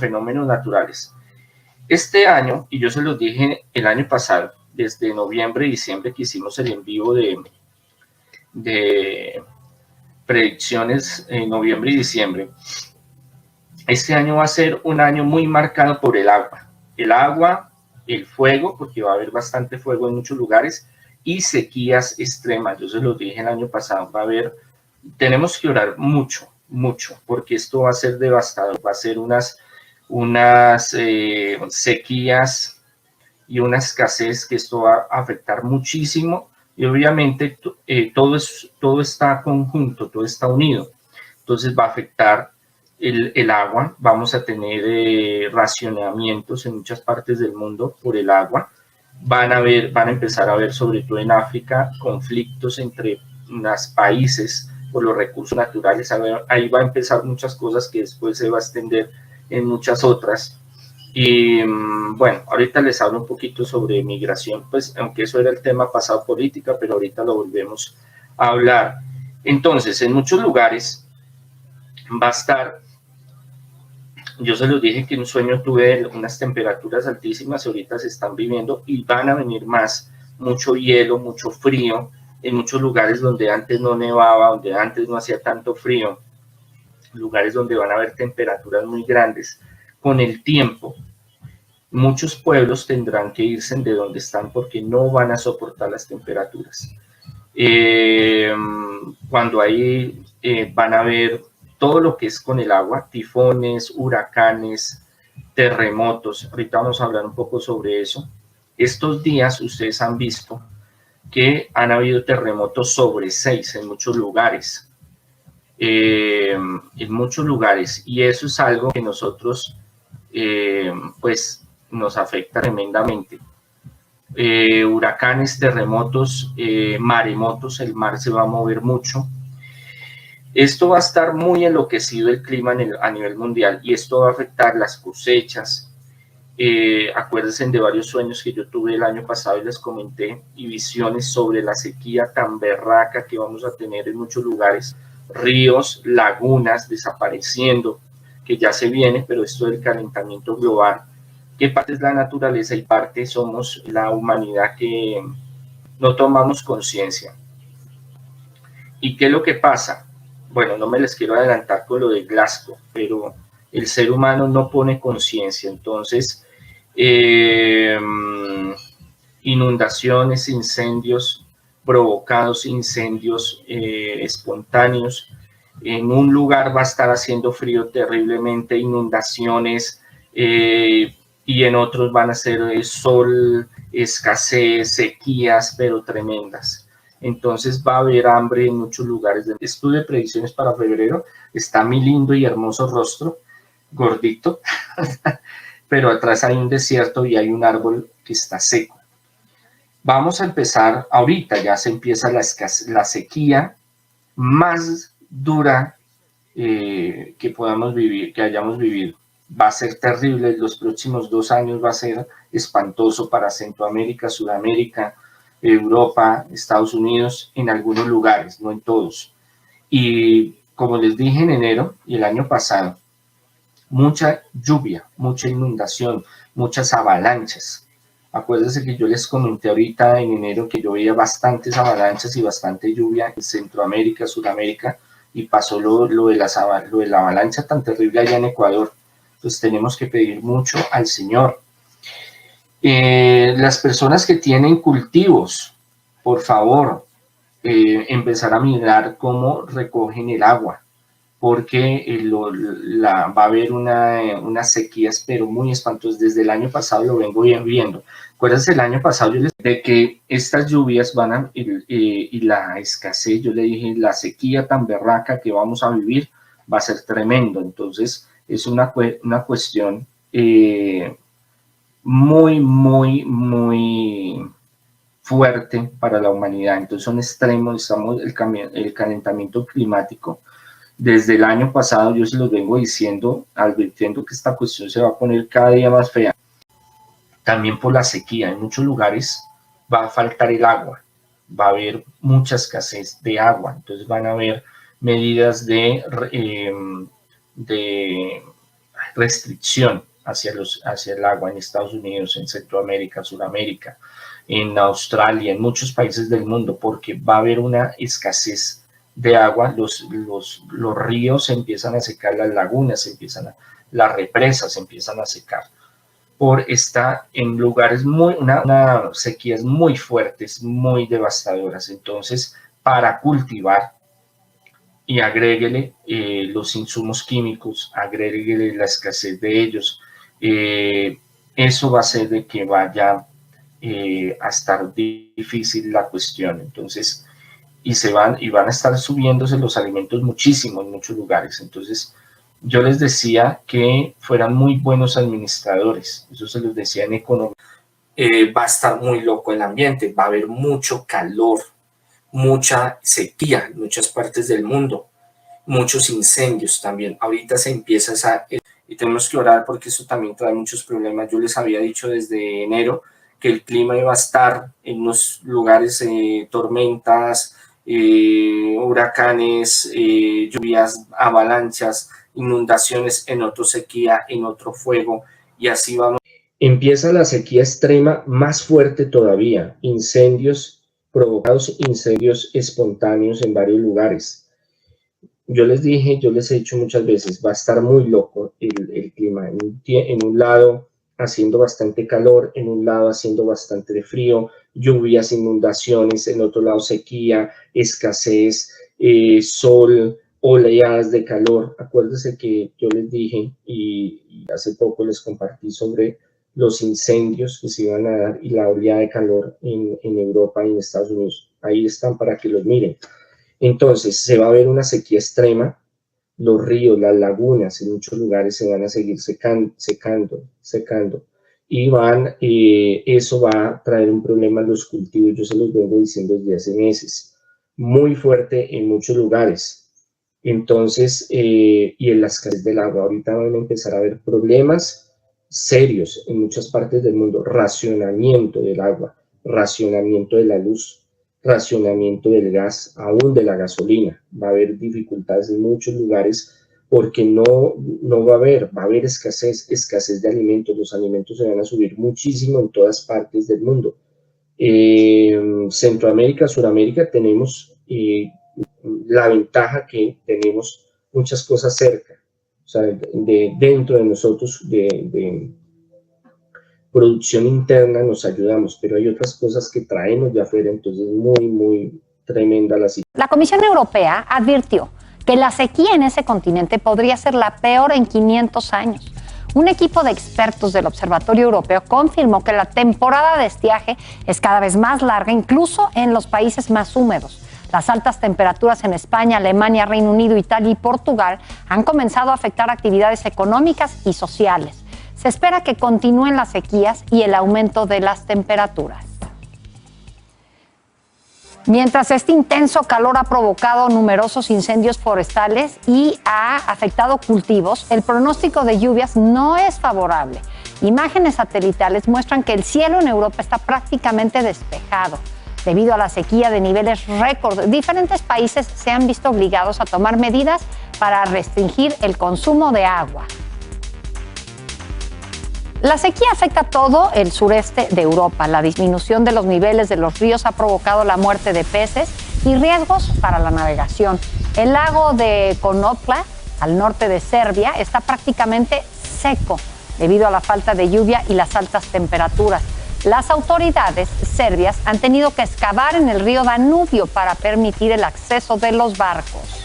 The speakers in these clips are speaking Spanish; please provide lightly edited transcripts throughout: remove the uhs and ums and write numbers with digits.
fenómenos naturales. Este año, y yo se los dije el año pasado, desde noviembre y diciembre que hicimos el en vivo de predicciones en noviembre y diciembre, este año va a ser un año muy marcado por el agua, el fuego, porque va a haber bastante fuego en muchos lugares, y sequías extremas. Yo se los dije el año pasado, va a haber, tenemos que orar mucho, porque esto va a ser devastador, va a ser unas sequías y una escasez que esto va a afectar muchísimo, y obviamente todo está conjunto, todo está unido. Entonces va a afectar el agua, vamos a tener racionamientos en muchas partes del mundo por el agua, van a empezar a haber, sobre todo en África, conflictos entre los países por los recursos naturales. Ahí va a empezar muchas cosas que después se va a extender en muchas otras. Y bueno, ahorita les hablo un poquito sobre migración, pues aunque eso era el tema pasado, política, pero ahorita lo volvemos a hablar. Entonces, en muchos lugares va a estar, yo se los dije que en un sueño tuve unas temperaturas altísimas, ahorita se están viviendo y van a venir más, mucho hielo, mucho frío, en muchos lugares donde antes no nevaba, donde antes no hacía tanto frío, lugares donde van a haber temperaturas muy grandes. Con el tiempo, muchos pueblos tendrán que irse de donde están porque no van a soportar las temperaturas. Cuando ahí van a haber todo lo que es con el agua, tifones, huracanes, terremotos. Ahorita vamos a hablar un poco sobre eso. Estos días ustedes han visto que han habido terremotos sobre 6 en muchos lugares. Y eso es algo que nosotros pues nos afecta tremendamente. Huracanes, terremotos, maremotos, el mar se va a mover mucho. Esto va a estar muy enloquecido el clima a nivel mundial y esto va a afectar las cosechas. Acuérdense de varios sueños que yo tuve el año pasado y les comenté, y visiones sobre la sequía tan berraca que vamos a tener en muchos lugares, ríos, lagunas desapareciendo, que ya se viene, pero esto del calentamiento global, que parte es la naturaleza y parte somos la humanidad que no tomamos conciencia. ¿Y qué es lo que pasa? Bueno, no me les quiero adelantar con lo de Glasgow, pero el ser humano no pone conciencia, entonces inundaciones, incendios provocados, incendios espontáneos, en un lugar va a estar haciendo frío terriblemente, inundaciones, y en otros van a ser sol, escasez, sequías, pero tremendas. Entonces va a haber hambre en muchos lugares. Estudio de predicciones para febrero, está mi lindo y hermoso rostro, gordito, pero atrás hay un desierto y hay un árbol que está seco. Vamos a empezar, ahorita ya se empieza la sequía más dura que podamos vivir, que hayamos vivido. Va a ser terrible, los próximos 2 años va a ser espantoso para Centroamérica, Sudamérica, Europa, Estados Unidos, en algunos lugares, no en todos. Y como les dije en enero y el año pasado, mucha lluvia, mucha inundación, muchas avalanchas. Acuérdense que yo les comenté ahorita en enero que yo veía bastantes avalanchas y bastante lluvia en Centroamérica, Sudamérica, y pasó lo de la avalancha tan terrible allá en Ecuador. Entonces tenemos que pedir mucho al Señor. Las personas que tienen cultivos, por favor, empezar a mirar cómo recogen el agua, porque va a haber unas sequías, pero muy espantosas. Desde el año pasado lo vengo viendo. Acuérdense, el año pasado yo les dije de que estas lluvias y la escasez, yo le dije, la sequía tan berraca que vamos a vivir va a ser tremendo. Entonces, es una cuestión muy fuerte para la humanidad. Entonces, son extremos, el calentamiento climático. Desde el año pasado yo se los vengo diciendo, advirtiendo que esta cuestión se va a poner cada día más fea. También por la sequía, en muchos lugares va a faltar el agua, va a haber mucha escasez de agua, entonces van a haber medidas restricción hacia el agua en Estados Unidos, en Centroamérica, Sudamérica, en Australia, en muchos países del mundo, porque va a haber una escasez de agua, los ríos se empiezan a secar, las lagunas las represas se empiezan a secar, por estar en lugares una sequías muy fuertes, muy devastadoras. Entonces, para cultivar, y agréguele los insumos químicos, agréguele la escasez de ellos, eso va a hacer de que vaya a estar difícil la cuestión. Entonces, van a estar subiéndose los alimentos muchísimo en muchos lugares. Entonces, yo les decía que fueran muy buenos administradores, eso se los decía en economía. Va a estar muy loco el ambiente, va a haber mucho calor, mucha sequía en muchas partes del mundo, muchos incendios también. Ahorita se empieza y tenemos que orar porque eso también trae muchos problemas. Yo les había dicho desde enero que el clima iba a estar en unos lugares, tormentas, huracanes, lluvias, avalanchas, inundaciones, en otro sequía, en otro fuego, y así vamos. Empieza la sequía extrema más fuerte todavía, incendios provocados, incendios espontáneos en varios lugares. Yo les dije, yo les he dicho muchas veces, va a estar muy loco el clima. En un lado haciendo bastante calor, en un lado haciendo bastante frío, lluvias, inundaciones, en otro lado sequía, escasez, sol, oleadas de calor. Acuérdense que yo les dije y hace poco les compartí sobre los incendios que se iban a dar y la oleada de calor en Europa y en Estados Unidos. Ahí están para que los miren. Entonces, se va a ver una sequía extrema, los ríos, las lagunas en muchos lugares se van a seguir secando, y eso va a traer un problema a los cultivos, yo se los vengo diciendo desde hace meses, muy fuerte en muchos lugares. Entonces, y en la escasez del agua, ahorita van a empezar a haber problemas serios en muchas partes del mundo, racionamiento del agua, racionamiento de la luz, racionamiento del gas, aún de la gasolina. Va a haber dificultades en muchos lugares porque no va a haber escasez de alimentos. Los alimentos se van a subir muchísimo en todas partes del mundo. Centroamérica, Sudamérica, tenemos la ventaja que tenemos muchas cosas cerca, o sea, dentro de nosotros, de producción interna nos ayudamos, pero hay otras cosas que traemos de afuera, entonces muy tremenda la situación. La Comisión Europea advirtió que la sequía en ese continente podría ser la peor en 500 años. Un equipo de expertos del Observatorio Europeo confirmó que la temporada de estiaje es cada vez más larga, incluso en los países más húmedos. Las altas temperaturas en España, Alemania, Reino Unido, Italia y Portugal han comenzado a afectar actividades económicas y sociales. Se espera que continúen las sequías y el aumento de las temperaturas. Mientras este intenso calor ha provocado numerosos incendios forestales y ha afectado cultivos, el pronóstico de lluvias no es favorable. Imágenes satelitales muestran que el cielo en Europa está prácticamente despejado. Debido a la sequía de niveles récord, diferentes países se han visto obligados a tomar medidas para restringir el consumo de agua. La sequía afecta a todo el sureste de Europa. La disminución de los niveles de los ríos ha provocado la muerte de peces y riesgos para la navegación. El lago de Konopla, al norte de Serbia, está prácticamente seco debido a la falta de lluvia y las altas temperaturas. Las autoridades serbias han tenido que excavar en el río Danubio para permitir el acceso de los barcos.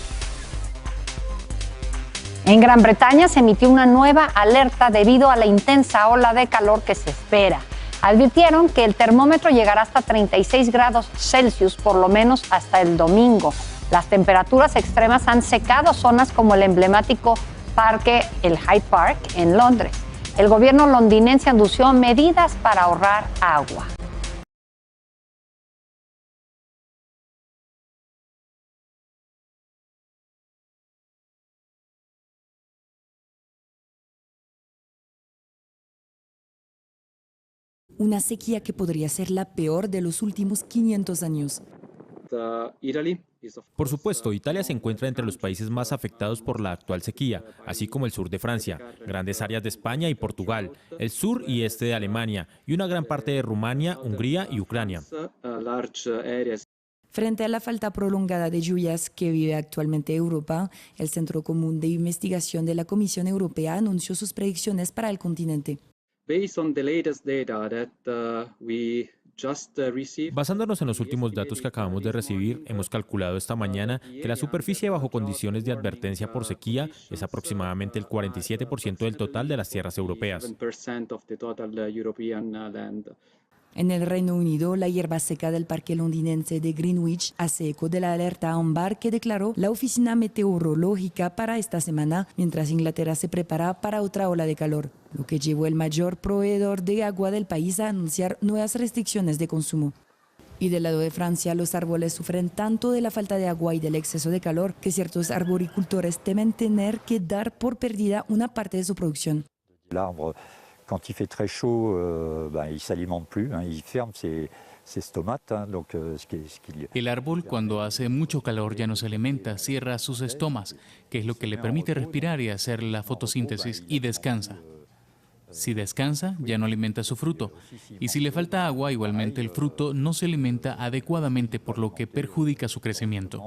En Gran Bretaña se emitió una nueva alerta debido a la intensa ola de calor que se espera. Advirtieron que el termómetro llegará hasta 36 grados Celsius, por lo menos hasta el domingo. Las temperaturas extremas han secado zonas como el emblemático parque, el Hyde Park, en Londres. El gobierno londinense anunció medidas para ahorrar agua. Una sequía que podría ser la peor de los últimos 500 años. Por supuesto, Italia se encuentra entre los países más afectados por la actual sequía, así como el sur de Francia, grandes áreas de España y Portugal, el sur y este de Alemania y una gran parte de Rumania, Hungría y Ucrania. Frente a la falta prolongada de lluvias que vive actualmente Europa, el Centro Común de Investigación de la Comisión Europea anunció sus predicciones para el continente. Basándonos en los últimos datos que acabamos de recibir, hemos calculado esta mañana que la superficie bajo condiciones de advertencia por sequía es aproximadamente el 47% del total de las tierras europeas. En el Reino Unido, la hierba seca del parque londinense de Greenwich hace eco de la alerta ámbar que declaró la oficina meteorológica para esta semana, mientras Inglaterra se prepara para otra ola de calor, lo que llevó el mayor proveedor de agua del país a anunciar nuevas restricciones de consumo. Y del lado de Francia, los árboles sufren tanto de la falta de agua y del exceso de calor que ciertos arboricultores temen tener que dar por perdida una parte de su producción. Quand il fait très chaud, il s'alimente plus, il ferme ses stomates. El árbol cuando hace mucho calor ya no se alimenta, cierra sus estomas, que es lo que le permite respirar y hacer la fotosíntesis, y descansa. Si descansa, ya no alimenta su fruto. Y si le falta agua, igualmente el fruto no se alimenta adecuadamente, por lo que perjudica su crecimiento.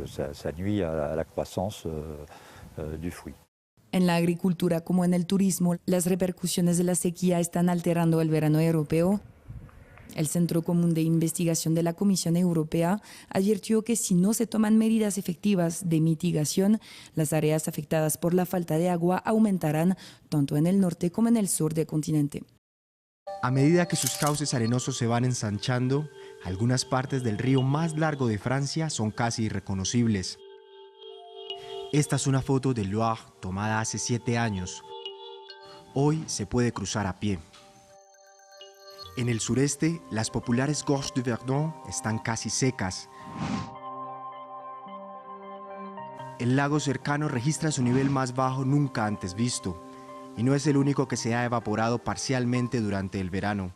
Ça nuit à la croissance du fruit. En la agricultura como en el turismo, las repercusiones de la sequía están alterando el verano europeo. El Centro Común de Investigación de la Comisión Europea advirtió que si no se toman medidas efectivas de mitigación, las áreas afectadas por la falta de agua aumentarán tanto en el norte como en el sur del continente. A medida que sus cauces arenosos se van ensanchando, algunas partes del río más largo de Francia son casi irreconocibles. Esta es una foto del Loire tomada hace 7 años. Hoy se puede cruzar a pie. En el sureste, las populares Gorges du Verdon están casi secas. El lago cercano registra su nivel más bajo nunca antes visto, y no es el único que se ha evaporado parcialmente durante el verano.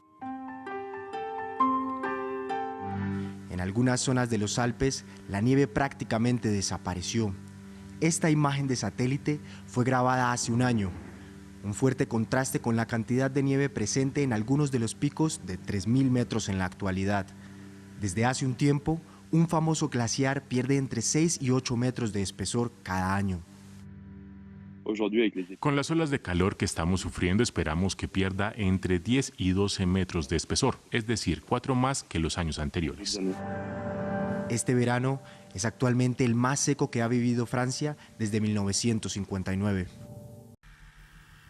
En algunas zonas de los Alpes, la nieve prácticamente desapareció. Esta imagen de satélite fue grabada hace un año, un fuerte contraste con la cantidad de nieve presente en algunos de los picos de 3.000 metros en la actualidad. Desde hace un tiempo, un famoso glaciar pierde entre 6 y 8 metros de espesor cada año. Con las olas de calor que estamos sufriendo, esperamos que pierda entre 10 y 12 metros de espesor, es decir, 4 más que los años anteriores. Este verano es actualmente el más seco que ha vivido Francia desde 1959.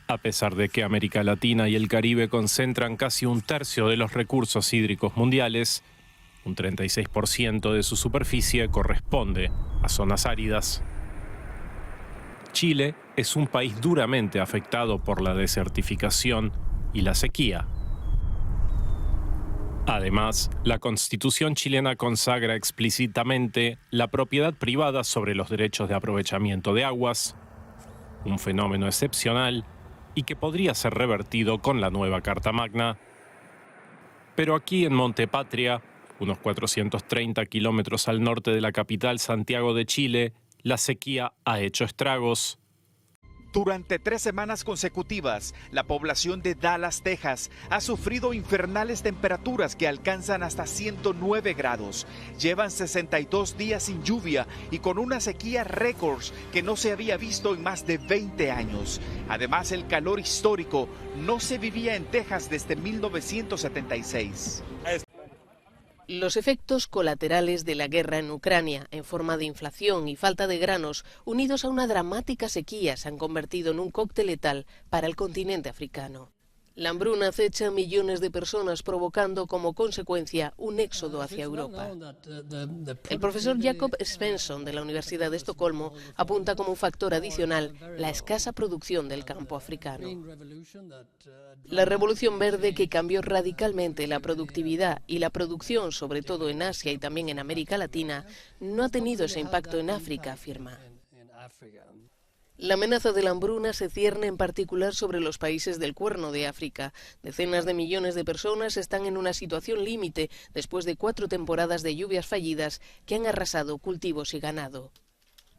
A pesar de que América Latina y el Caribe concentran casi un tercio de los recursos hídricos mundiales, un 36% de su superficie corresponde a zonas áridas. Chile es un país duramente afectado por la desertificación y la sequía. Además, la Constitución chilena consagra explícitamente la propiedad privada sobre los derechos de aprovechamiento de aguas, un fenómeno excepcional y que podría ser revertido con la nueva Carta Magna. Pero aquí en Montepatria, unos 430 kilómetros al norte de la capital Santiago de Chile, la sequía ha hecho estragos. Durante 3 semanas consecutivas, la población de Dallas, Texas, ha sufrido infernales temperaturas que alcanzan hasta 109 grados. Llevan 62 días sin lluvia y con una sequía récords que no se había visto en más de 20 años. Además, el calor histórico no se vivía en Texas desde 1976. Los efectos colaterales de la guerra en Ucrania, en forma de inflación y falta de granos, unidos a una dramática sequía, se han convertido en un cóctel letal para el continente africano. La hambruna acecha a millones de personas, provocando como consecuencia un éxodo hacia Europa. El profesor Jacob Svensson de la Universidad de Estocolmo apunta como un factor adicional la escasa producción del campo africano. La revolución verde, que cambió radicalmente la productividad y la producción, sobre todo en Asia y también en América Latina, no ha tenido ese impacto en África, afirma. La amenaza de la hambruna se cierne en particular sobre los países del Cuerno de África. Decenas de millones de personas están en una situación límite después de 4 temporadas de lluvias fallidas que han arrasado cultivos y ganado.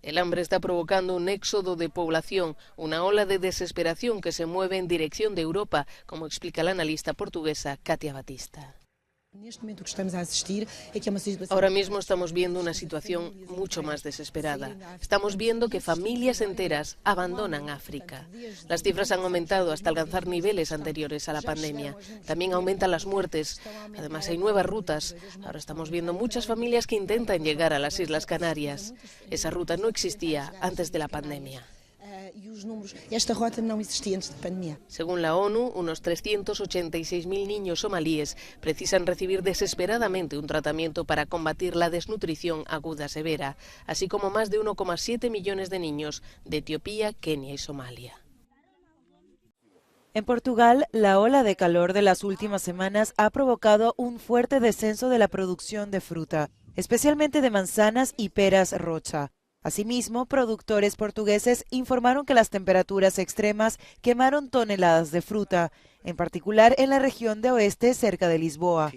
El hambre está provocando un éxodo de población, una ola de desesperación que se mueve en dirección de Europa, como explica la analista portuguesa Katia Batista. Ahora mismo estamos viendo una situación mucho más desesperada. Estamos viendo que familias enteras abandonan África. Las cifras han aumentado hasta alcanzar niveles anteriores a la pandemia. También aumentan las muertes. Además, hay nuevas rutas. Ahora estamos viendo muchas familias que intentan llegar a las Islas Canarias. Esa ruta no existía antes de la pandemia. Según la ONU, unos 386.000 niños somalíes precisan recibir desesperadamente un tratamiento para combatir la desnutrición aguda severa, así como más de 1,7 millones de niños de Etiopía, Kenia y Somalia. En Portugal, la ola de calor de las últimas semanas ha provocado un fuerte descenso de la producción de fruta, especialmente de manzanas y peras rocha. Asimismo, productores portugueses informaron que las temperaturas extremas quemaron toneladas de fruta, en particular en la región de oeste cerca de Lisboa.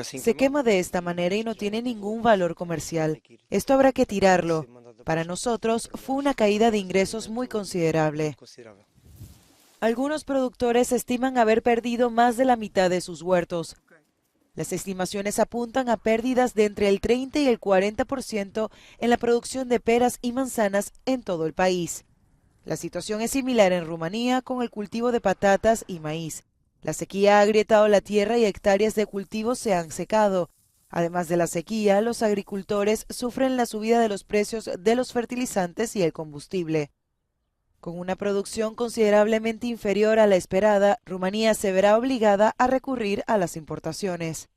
Se quema de esta manera y no tiene ningún valor comercial. Esto habrá que tirarlo. Para nosotros fue una caída de ingresos muy considerable. Algunos productores estiman haber perdido más de la mitad de sus huertos. Las estimaciones apuntan a pérdidas de entre el 30 y el 40% en la producción de peras y manzanas en todo el país. La situación es similar en Rumanía con el cultivo de patatas y maíz. La sequía ha agrietado la tierra y hectáreas de cultivos se han secado. Además de la sequía, los agricultores sufren la subida de los precios de los fertilizantes y el combustible. Con una producción considerablemente inferior a la esperada, Rumanía se verá obligada a recurrir a las importaciones.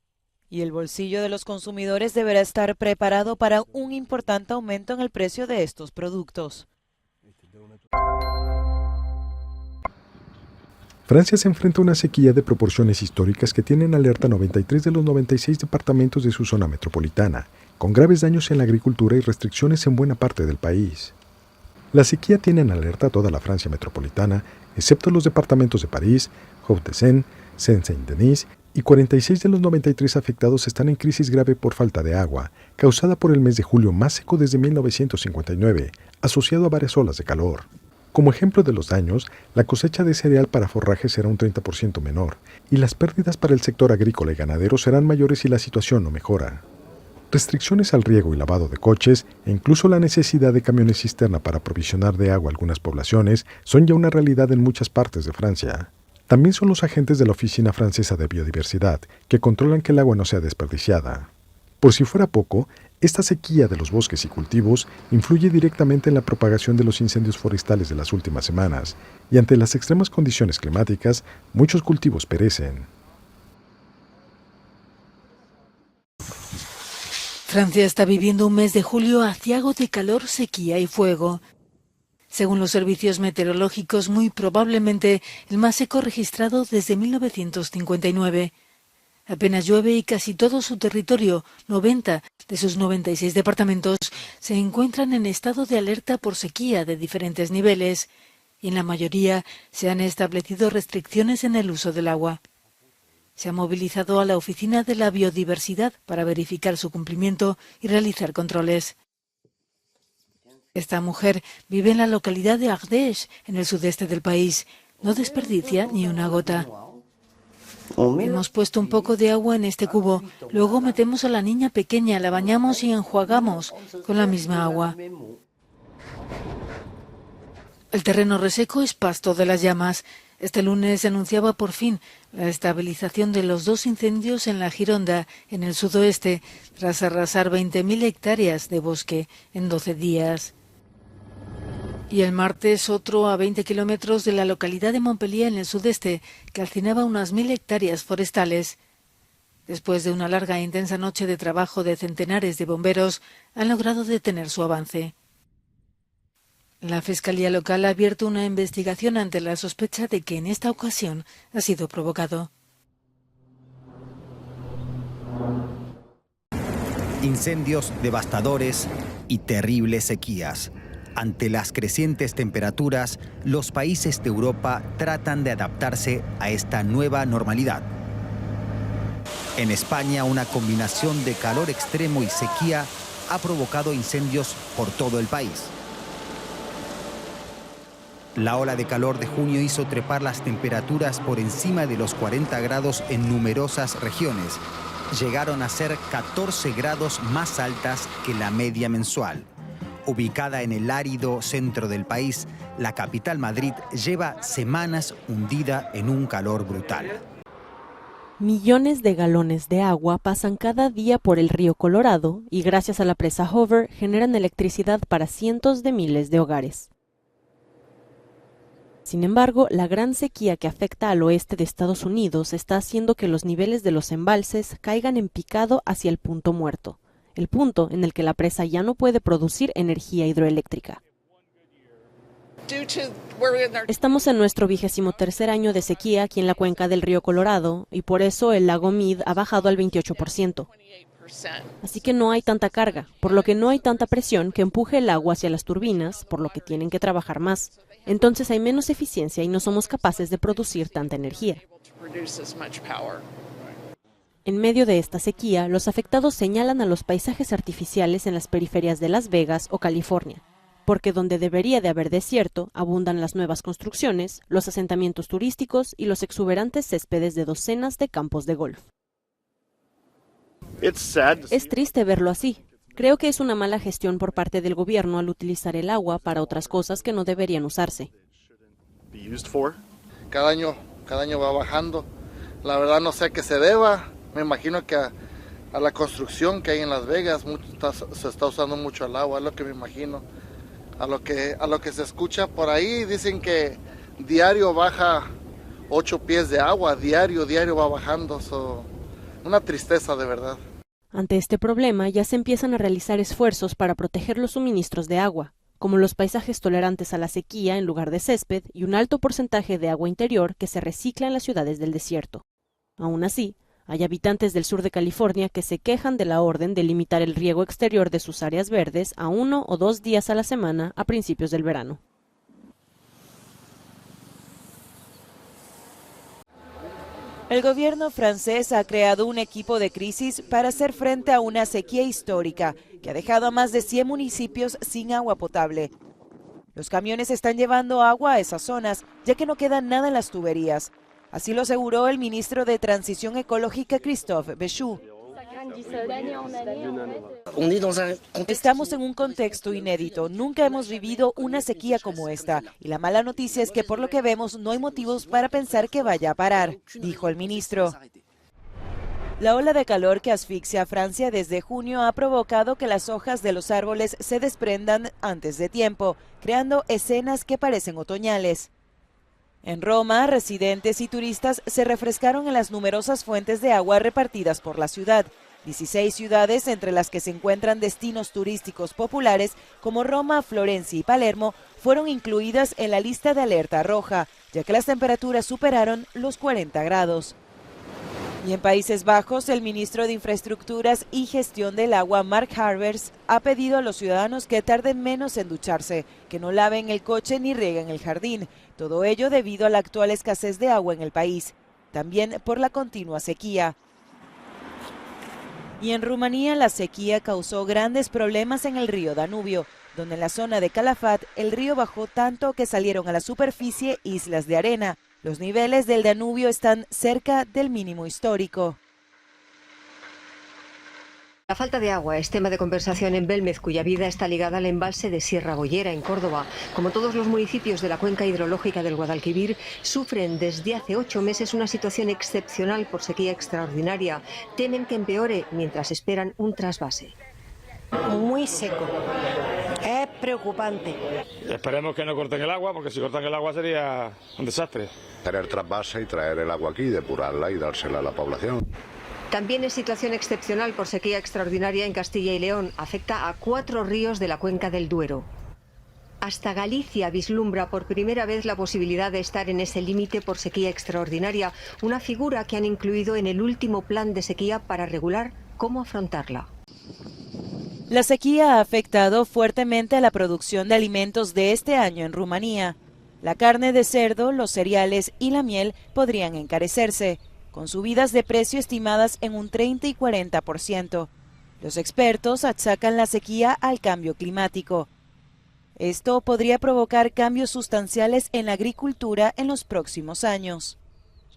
Y el bolsillo de los consumidores deberá estar preparado para un importante aumento en el precio de estos productos. Francia se enfrenta a una sequía de proporciones históricas que tiene en alerta 93 de los 96 departamentos de su zona metropolitana, con graves daños en la agricultura y restricciones en buena parte del país. La sequía tiene en alerta a toda la Francia metropolitana, excepto los departamentos de París, Hauts-de-Seine, Seine-Saint-Denis, y 46 de los 93 afectados están en crisis grave por falta de agua, causada por el mes de julio más seco desde 1959, asociado a varias olas de calor. Como ejemplo de los daños, la cosecha de cereal para forraje será un 30% menor, y las pérdidas para el sector agrícola y ganadero serán mayores si la situación no mejora. Restricciones al riego y lavado de coches e incluso la necesidad de camiones cisterna para provisionar de agua a algunas poblaciones son ya una realidad en muchas partes de Francia. También son los agentes de la Oficina Francesa de Biodiversidad que controlan que el agua no sea desperdiciada. Por si fuera poco, esta sequía de los bosques y cultivos influye directamente en la propagación de los incendios forestales de las últimas semanas, y ante las extremas condiciones climáticas, muchos cultivos perecen. Francia está viviendo un mes de julio aciago de calor, sequía y fuego. Según los servicios meteorológicos, muy probablemente el más seco registrado desde 1959. Apenas llueve y casi todo su territorio, 90 de sus 96 departamentos, se encuentran en estado de alerta por sequía de diferentes niveles, y en la mayoría se han establecido restricciones en el uso del agua. Se ha movilizado a la Oficina de la Biodiversidad para verificar su cumplimiento y realizar controles. Esta mujer vive en la localidad de Ardèche, en el sudeste del país. No desperdicia ni una gota. Hemos puesto un poco de agua en este cubo. Luego metemos a la niña pequeña, la bañamos y enjuagamos con la misma agua. El terreno reseco es pasto de las llamas. Este lunes se anunciaba por fin la estabilización de los 2 incendios en la Gironda, en el sudoeste, tras arrasar 20.000 hectáreas de bosque en 12 días. Y el martes otro a 20 kilómetros de la localidad de Montpellier, en el sudeste, calcinaba unas 1.000 hectáreas forestales. Después de una larga e intensa noche de trabajo de centenares de bomberos, han logrado detener su avance. La Fiscalía local ha abierto una investigación ante la sospecha de que en esta ocasión ha sido provocado. Incendios devastadores y terribles sequías. Ante las crecientes temperaturas, los países de Europa tratan de adaptarse a esta nueva normalidad. En España, una combinación de calor extremo y sequía ha provocado incendios por todo el país. La ola de calor de junio hizo trepar las temperaturas por encima de los 40 grados en numerosas regiones. Llegaron a ser 14 grados más altas que la media mensual. Ubicada en el árido centro del país, la capital Madrid lleva semanas hundida en un calor brutal. Millones de galones de agua pasan cada día por el río Colorado y gracias a la presa Hoover generan electricidad para cientos de miles de hogares. Sin embargo, la gran sequía que afecta al oeste de Estados Unidos está haciendo que los niveles de los embalses caigan en picado hacia el punto muerto, el punto en el que la presa ya no puede producir energía hidroeléctrica. Estamos en nuestro 23º año de sequía aquí en la cuenca del río Colorado y por eso el lago Mead ha bajado al 28%. Así que no hay tanta carga, por lo que no hay tanta presión que empuje el agua hacia las turbinas, por lo que tienen que trabajar más. Entonces hay menos eficiencia y no somos capaces de producir tanta energía. En medio de esta sequía, los afectados señalan a los paisajes artificiales en las periferias de Las Vegas o California, porque donde debería de haber desierto, abundan las nuevas construcciones, los asentamientos turísticos y los exuberantes céspedes de docenas de campos de golf. Es triste verlo así. Creo que es una mala gestión por parte del gobierno al utilizar el agua para otras cosas que no deberían usarse. Cada año va bajando. La verdad no sé a qué se deba. Me imagino que a la construcción que hay en Las Vegas se está usando mucho el agua, es lo que me imagino. A lo que se escucha por ahí, dicen que diario baja 8 pies de agua, diario va bajando. Una tristeza de verdad. Ante este problema ya se empiezan a realizar esfuerzos para proteger los suministros de agua, como los paisajes tolerantes a la sequía en lugar de césped y un alto porcentaje de agua interior que se recicla en las ciudades del desierto. Aún así, hay habitantes del sur de California que se quejan de la orden de limitar el riego exterior de sus áreas verdes a 1 o 2 días a la semana a principios del verano. El gobierno francés ha creado un equipo de crisis para hacer frente a una sequía histórica que ha dejado a más de 100 municipios sin agua potable. Los camiones están llevando agua a esas zonas, ya que no queda nada en las tuberías. Así lo aseguró el ministro de Transición Ecológica, Christophe Béchu. Estamos en un contexto inédito. Nunca hemos vivido una sequía como esta. Y la mala noticia es que por lo que vemos no hay motivos para pensar que vaya a parar, dijo el ministro. La ola de calor que asfixia a Francia desde junio ha provocado que las hojas de los árboles se desprendan antes de tiempo, creando escenas que parecen otoñales. En Roma, residentes y turistas se refrescaron en las numerosas fuentes de agua repartidas por la ciudad. 16 ciudades, entre las que se encuentran destinos turísticos populares como Roma, Florencia y Palermo, fueron incluidas en la lista de alerta roja, ya que las temperaturas superaron los 40 grados. Y en Países Bajos, el ministro de Infraestructuras y Gestión del Agua, Mark Harbers, ha pedido a los ciudadanos que tarden menos en ducharse, que no laven el coche ni rieguen el jardín. Todo ello debido a la actual escasez de agua en el país, también por la continua sequía. Y en Rumanía, la sequía causó grandes problemas en el río Danubio, donde en la zona de Calafat el río bajó tanto que salieron a la superficie islas de arena. Los niveles del Danubio están cerca del mínimo histórico. La falta de agua es tema de conversación en Belmez, cuya vida está ligada al embalse de Sierra Bollera, en Córdoba. Como todos los municipios de la cuenca hidrológica del Guadalquivir, sufren desde hace 8 meses una situación excepcional por sequía extraordinaria. Temen que empeore mientras esperan un trasvase. Muy seco. Es preocupante. Esperemos que no corten el agua, porque si cortan el agua sería un desastre. Tener trasvase y traer el agua aquí, depurarla y dársela a la población. También es situación excepcional por sequía extraordinaria en Castilla y León. Afecta a 4 ríos de la cuenca del Duero. Hasta Galicia vislumbra por primera vez la posibilidad de estar en ese límite por sequía extraordinaria, una figura que han incluido en el último plan de sequía para regular cómo afrontarla. La sequía ha afectado fuertemente a la producción de alimentos de este año en Rumanía. La carne de cerdo, los cereales y la miel podrían encarecerse, con subidas de precio estimadas en un 30 y 40%. Los expertos achacan la sequía al cambio climático. Esto podría provocar cambios sustanciales en la agricultura en los próximos años.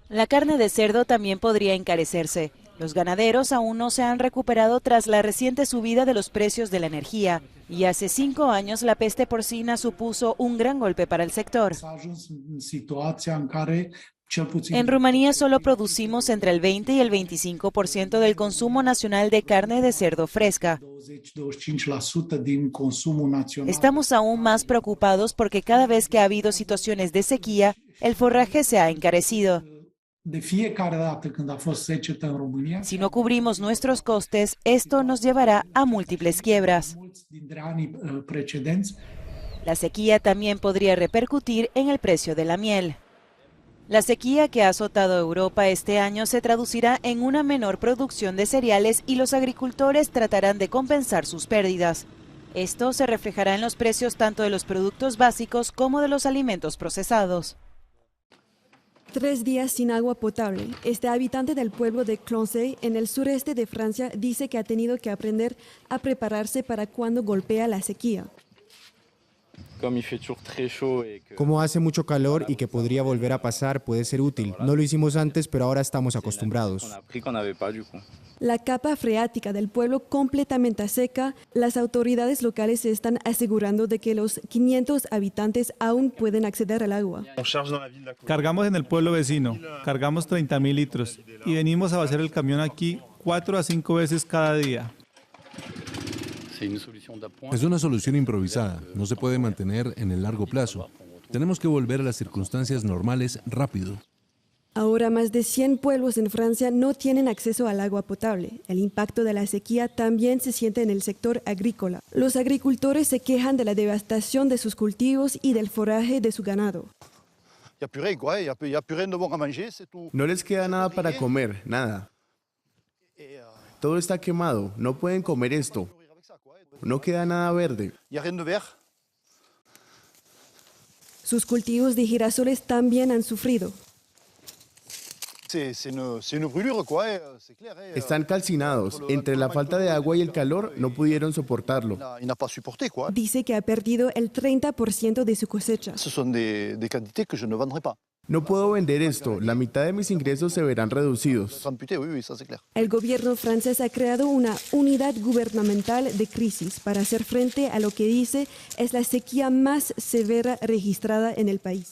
La carne de cerdo también podría encarecerse. Los ganaderos aún no se han recuperado tras la reciente subida de los precios de la energía, y hace 5 años la peste porcina supuso un gran golpe para el sector. En Rumanía solo producimos entre el 20 y el 25% del consumo nacional de carne de cerdo fresca. Estamos aún más preocupados porque cada vez que ha habido situaciones de sequía, el forraje se ha encarecido. Si no cubrimos nuestros costes, esto nos llevará a múltiples quiebras. La sequía también podría repercutir en el precio de la miel. La sequía que ha azotado Europa este año se traducirá en una menor producción de cereales y los agricultores tratarán de compensar sus pérdidas. Esto se reflejará en los precios tanto de los productos básicos como de los alimentos procesados. 3 días sin agua potable. Este habitante del pueblo de Clonsey, en el sureste de Francia, dice que ha tenido que aprender a prepararse para cuando golpea la sequía. Como hace mucho calor y que podría volver a pasar, puede ser útil. No lo hicimos antes, pero ahora estamos acostumbrados. La capa freática del pueblo completamente seca, las autoridades locales se están asegurando de que los 500 habitantes aún pueden acceder al agua. Cargamos en el pueblo vecino, cargamos 30.000 litros y venimos a vaciar el camión aquí 4 a 5 veces cada día. Es una solución improvisada, no se puede mantener en el largo plazo. Tenemos que volver a las circunstancias normales rápido. Ahora más de 100 pueblos en Francia no tienen acceso al agua potable. El impacto de la sequía también se siente en el sector agrícola. Los agricultores se quejan de la devastación de sus cultivos y del forraje de su ganado. No les queda nada para comer, nada. Todo está quemado, no pueden comer esto. No queda nada verde. Sus cultivos de girasoles también han sufrido. Están calcinados. Entre la falta de agua y el calor, no pudieron soportarlo. Dice que ha perdido el 30% de su cosecha. No puedo vender esto. La mitad de mis ingresos se verán reducidos. El gobierno francés ha creado una unidad gubernamental de crisis para hacer frente a lo que dice es la sequía más severa registrada en el país.